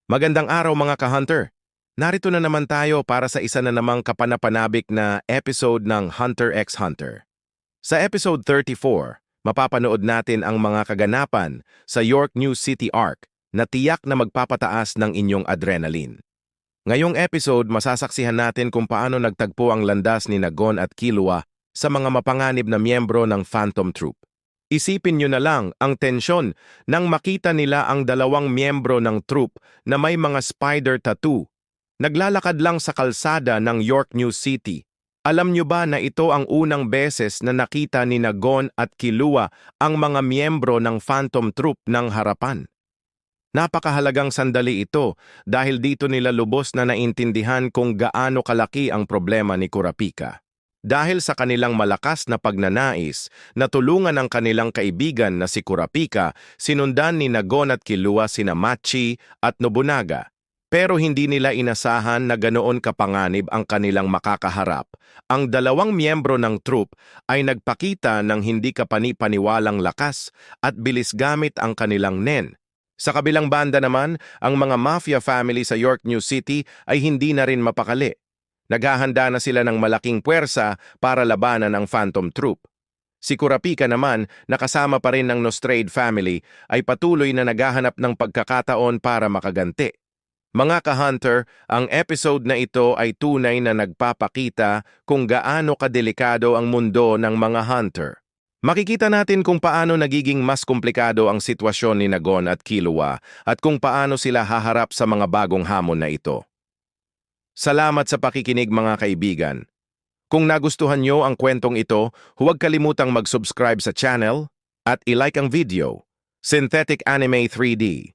Magandang araw mga ka-Hunter! Narito na naman tayo para sa isa na namang kapanapanabik na episode ng Hunter x Hunter. Sa episode 34, mapapanood natin ang mga kaganapan sa York New City Arc na tiyak na magpapataas ng inyong adrenaline. Ngayong episode, masasaksihan natin kung paano nagtagpo ang landas ni Gon at Killua sa mga mapanganib na miyembro ng Phantom Troop. Isipin nyo na lang ang tensyon nang makita nila ang dalawang miyembro ng troop na may mga spider tattoo. Naglalakad lang sa kalsada ng York New City. Alam nyo ba na ito ang unang beses na nakita ni Gon at Killua ang mga miyembro ng Phantom Troop ng harapan? Napakahalagang sandali ito dahil dito nila lubos na naintindihan kung gaano kalaki ang problema ni Kurapika. Dahil sa kanilang malakas na pagnanais na tulungan ang kanilang kaibigan na si Kurapika, sinundan ni Gon at Killua sina Machi at Nobunaga. Pero hindi nila inasahan na ganoon kapanganib ang kanilang makakaharap. Ang dalawang miyembro ng troop ay nagpakita ng hindi kapani-paniwalang lakas at bilis gamit ang kanilang nen. Sa kabilang banda naman, ang mga mafia family sa York New City ay hindi na rin mapakali. Naghahanda na sila ng malaking puwersa para labanan ang Phantom Troop. Si Kurapika naman, nakasama pa rin ng Nostrade family, ay patuloy na naghahanap ng pagkakataon para makaganti. Mga ka-Hunter, ang episode na ito ay tunay na nagpapakita kung gaano kadelikado ang mundo ng mga Hunter. Makikita natin kung paano nagiging mas komplikado ang sitwasyon ni Gon at Killua at kung paano sila haharap sa mga bagong hamon na ito. Salamat sa pakikinig mga kaibigan. Kung nagustuhan nyo ang kwentong ito, huwag kalimutang mag-subscribe sa channel at i-like ang video, Synthetic Anime 3D.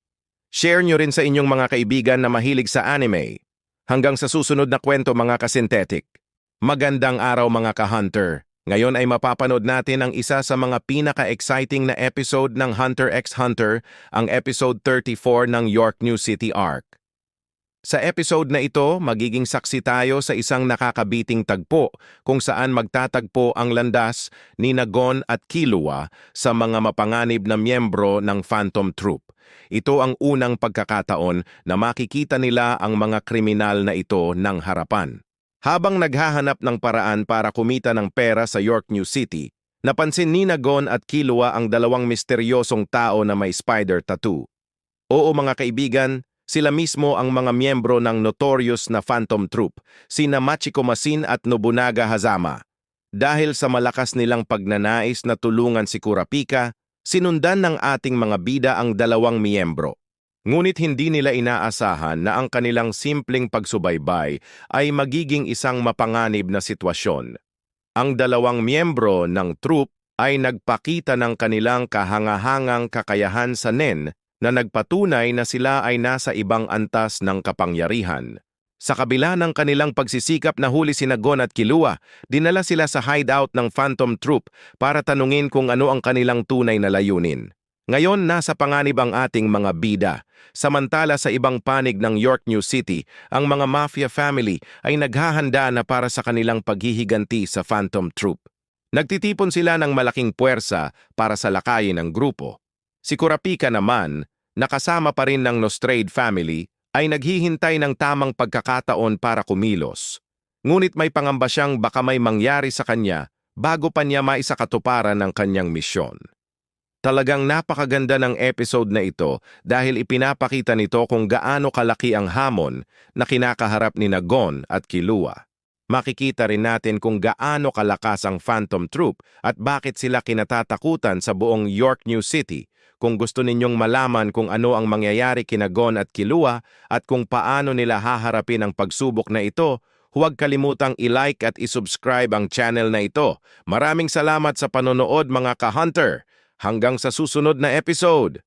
Share nyo rin sa inyong mga kaibigan na mahilig sa anime. Hanggang sa susunod na kwento mga ka-synthetic. Magandang araw mga ka-Hunter. Ngayon ay mapapanood natin ang isa sa mga pinaka-exciting na episode ng Hunter x Hunter, ang episode 34 ng York New City Arc. Sa episode na ito, magiging saksi tayo sa isang nakakabiting tagpo kung saan magtatagpo ang landas ni Gon at Killua sa mga mapanganib na miyembro ng Phantom Troop. Ito ang unang pagkakataon na makikita nila ang mga kriminal na ito ng harapan. Habang naghahanap ng paraan para kumita ng pera sa York New City, napansin ni Gon at Killua ang dalawang misteryosong tao na may spider tattoo. Oo mga kaibigan, sila mismo ang mga miyembro ng notorious na Phantom Troop, sina Machiko Masin at Nobunaga Hazama. Dahil sa malakas nilang pagnanais na tulungan si Kurapika, sinundan ng ating mga bida ang dalawang miyembro. Ngunit hindi nila inaasahan na ang kanilang simpleng pagsubaybay ay magiging isang mapanganib na sitwasyon. Ang dalawang miyembro ng troop ay nagpakita ng kanilang kahangahangang kakayahan sa nen na nagpatunay na sila ay nasa ibang antas ng kapangyarihan. Sa kabila ng kanilang pagsisikap na huli si Gon at Killua, dinala sila sa hideout ng Phantom Troop para tanungin kung ano ang kanilang tunay na layunin. Ngayon, nasa panganib ang ating mga bida. Samantala sa ibang panig ng York New City, ang mga mafia family ay naghahanda na para sa kanilang paghihiganti sa Phantom Troop. Nagtitipon sila ng malaking puwersa para sa lakayin ng grupo. Si Kurapika naman, nakasama pa rin ng Nostrade family, ay naghihintay ng tamang pagkakataon para kumilos. Ngunit may pangamba siyang baka may mangyari sa kanya bago pa niya maisakatuparan ng kanyang misyon. Talagang napakaganda ng episode na ito dahil ipinapakita nito kung gaano kalaki ang hamon na kinakaharap ni Gon at Killua. Makikita rin natin kung gaano kalakas ang Phantom Troop at bakit sila kinatatakutan sa buong York New City. Kung gusto ninyong malaman kung ano ang mangyayari kina Gon at Killua at kung paano nila haharapin ang pagsubok na ito, huwag kalimutang i-like at i-subscribe ang channel na ito. Maraming salamat sa panonood mga ka-Hunter. Hanggang sa susunod na episode!